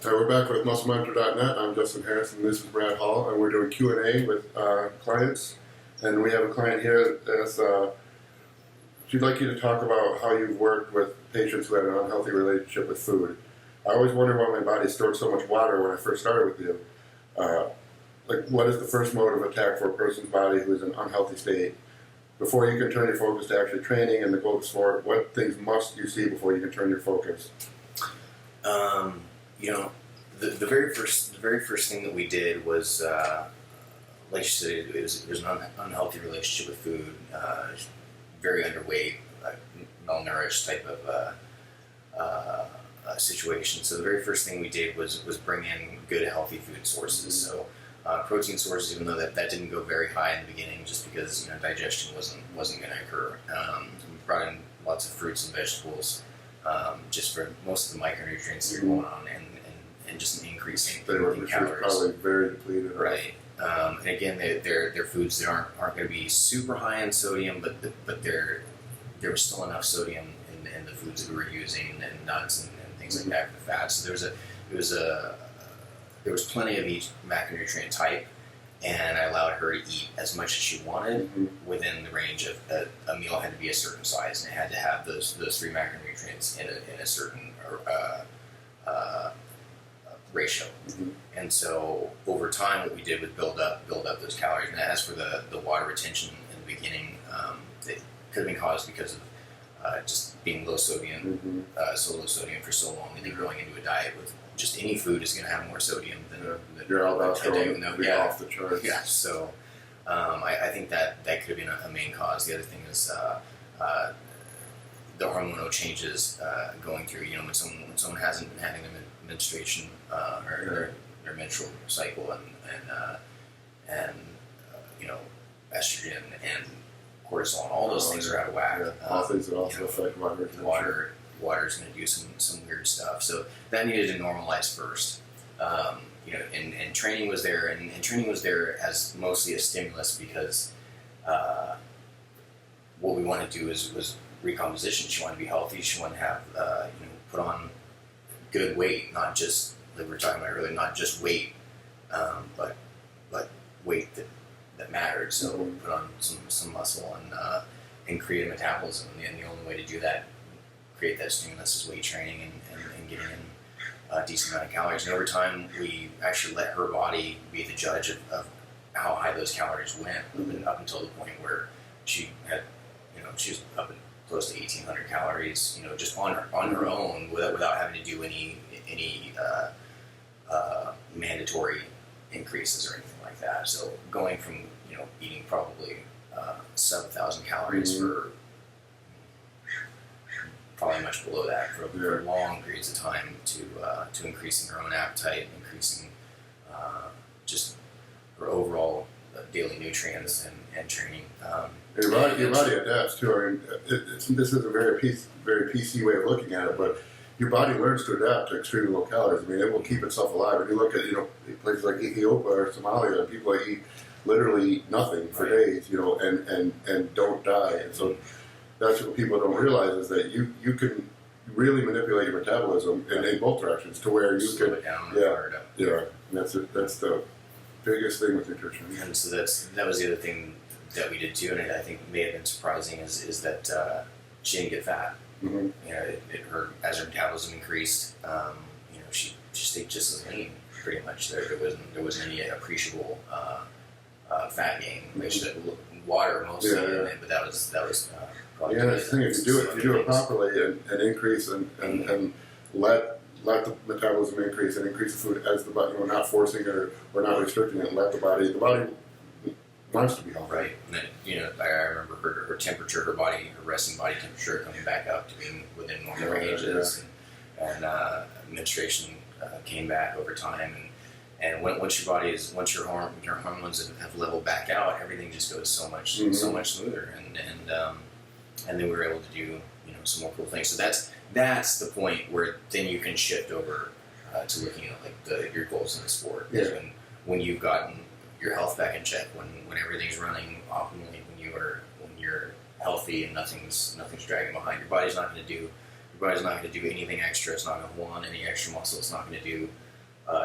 We're back with MuscleMonitor.net. I'm Justin Harris, and this is Brad Hall, and we're doing Q&A with clients. And we have a client here that's she'd like you to talk about how you've worked with patients who had an unhealthy relationship with food. I always wondered why my body stored so much water when I first started with you. What is the first mode of attack for a person's body who is in an unhealthy state? Before you can turn your focus to actually training and the goal is for what things must you see before you can turn your focus? The very first thing that we did was, like you said, it was an unhealthy relationship with food, very underweight, malnourished type of situation. So the very first thing we did was bring in good, healthy food sources. So protein sources, even though that didn't go very high in the beginning, just because digestion wasn't going to occur. We brought in lots of fruits and vegetables, just for most of the micronutrients that are going on, and just an increase in calories. Probably very depleted. Right. And again, they're foods that aren't going to be super high in sodium, but there was still enough sodium in the foods that we were using, and nuts and things like that, the fats. So there was plenty of each macronutrient type, and I allowed her to eat as much as she wanted within the range of a meal had to be a certain size, and it had to have those three macronutrients in a certain ratio. And so over time, what we did was build up those calories. And as for the water retention in the beginning, it could have been caused because of just being low sodium, so low sodium for so long, and then going into a diet with just any food is going to have more sodium than you're all about throwing off the charts. Yeah. So I think that could have been a main cause. The other thing is the hormonal changes going through. When someone hasn't been having their menstruation or their menstrual cycle, and estrogen and cortisol, and all those things are out of whack. All things that also affect water. Water is going to do some weird stuff. So that needed to normalize first. And training was there, and training was there as mostly a stimulus because what we want to do was recomposition. She wanted to be healthy. She wanted to have put on good weight, not just like we were talking about earlier, not just weight, but weight that mattered. So put on some muscle and create a metabolism. And the only way to do that, create that stimulus, is weight training and getting in a decent amount of calories. And over time, we actually let her body be the judge of how high those calories went, up until the point where she had, she was up at close to 1,800 calories, just on her own, without having to do any mandatory increases or anything like that. So going from eating probably 7,000 calories for probably much below that for long periods of time to increasing her own appetite, increasing just her overall daily nutrients and training. Your body adapts too. I mean, this is a very PC way of looking at it, but your body learns to adapt to extremely low calories. I mean, it will keep itself alive. If you look at places like Ethiopia or Somalia, people eat literally nothing for days, and don't die. And so that's what people don't realize, is that you can really manipulate your metabolism in both directions to where you slow can it down, and that's the biggest thing with nutrition. And so that was the other thing that we did too, and I think may have been surprising is that she didn't get fat. As her metabolism increased, she stayed just as lean, pretty much. There wasn't any appreciable fat gain. She had water mostly in it, but that was probably that's the thing. If you do it properly and increase and let the metabolism increase and increase the food as the body, not forcing or not restricting it. Let the body wants to be healthy. Right. And then, I remember her temperature, her resting body temperature coming back up to being within normal ranges, and menstruation came back over time, and once your hormones have leveled back out, everything just goes so much smoother, and then we were able to do some more cool things. So that's the point where then you can shift over to looking at your goals in the sport. Yeah. When you've gotten your health back in check, when everything's running optimally, when you're healthy and nothing's dragging behind. Your body's not going to do anything extra. It's not going to hold on to any extra muscle. It's not going to do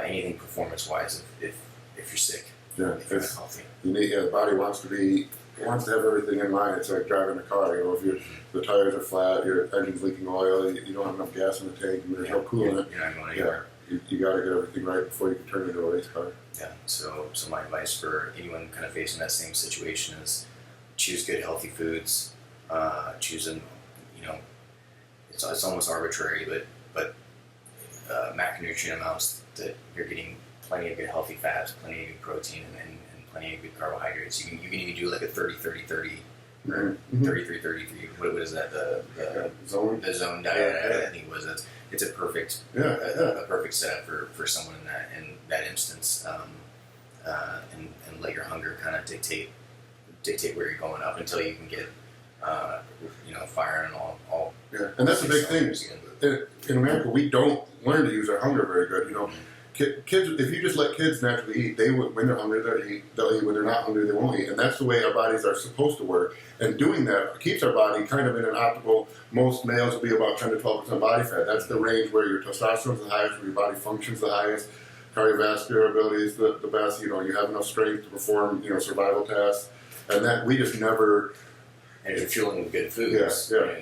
anything performance wise if you're sick, Yeah, if you're not it's, healthy. you need, yeah, the body wants to have everything in line. It's like driving a car. You know, if the tires are flat, your engine's leaking oil, you don't have enough gas in the tank, and there's no coolant. You're not going Yeah, anywhere. you got to get everything right before you can turn it into a race car. Yeah. So my advice for anyone kind of facing that same situation is choose good healthy foods. Choose them. You know, it's almost arbitrary, but macronutrient amounts that you're getting plenty of good healthy fats, plenty of good protein, and plenty of good carbohydrates. You can even do like a 30-30-30 or Mm-hmm. 33-33. What is that? Zone. The zone diet. Yeah. I think it was. It's a perfect Yeah, a perfect setup for someone in that instance. And let your hunger kind of dictate where you're going up until you can get firing all. Yeah, and that's a big thing. In America, we don't learn to use our hunger very good. You know, kids. If you just let kids naturally eat, they would, when they're hungry, they'll eat. They'll eat. When they're not hungry, they won't eat. And that's the way our bodies are supposed to work. And doing that keeps our body kind of in an optimal. Most males will be about 10 to 12% body fat. That's the range where your testosterone is the highest, where your body functions the highest, cardiovascular ability is the best. You know, you have enough strength to perform survival tasks, and that we just never. And if you're fueling with good foods, Yeah.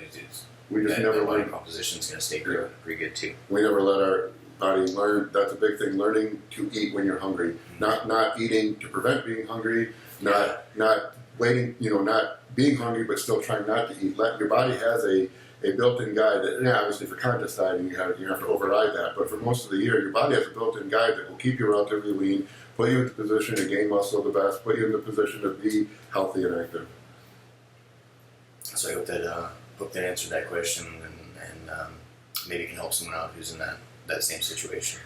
We just never that body learn. composition is going to stay pretty good too. We never let our body learn. That's a big thing. Learning to eat when you're hungry, not eating to prevent being hungry, not waiting. Not being hungry but still trying not to eat. Your body has a built-in guide that, obviously for contest dieting you have to override that. But for most of the year, your body has a built-in guide that will keep you relatively lean, put you in the position to gain muscle the best, put you in the position to be healthy and active. So I hope that answered that question, and maybe can help someone out who's in that same situation.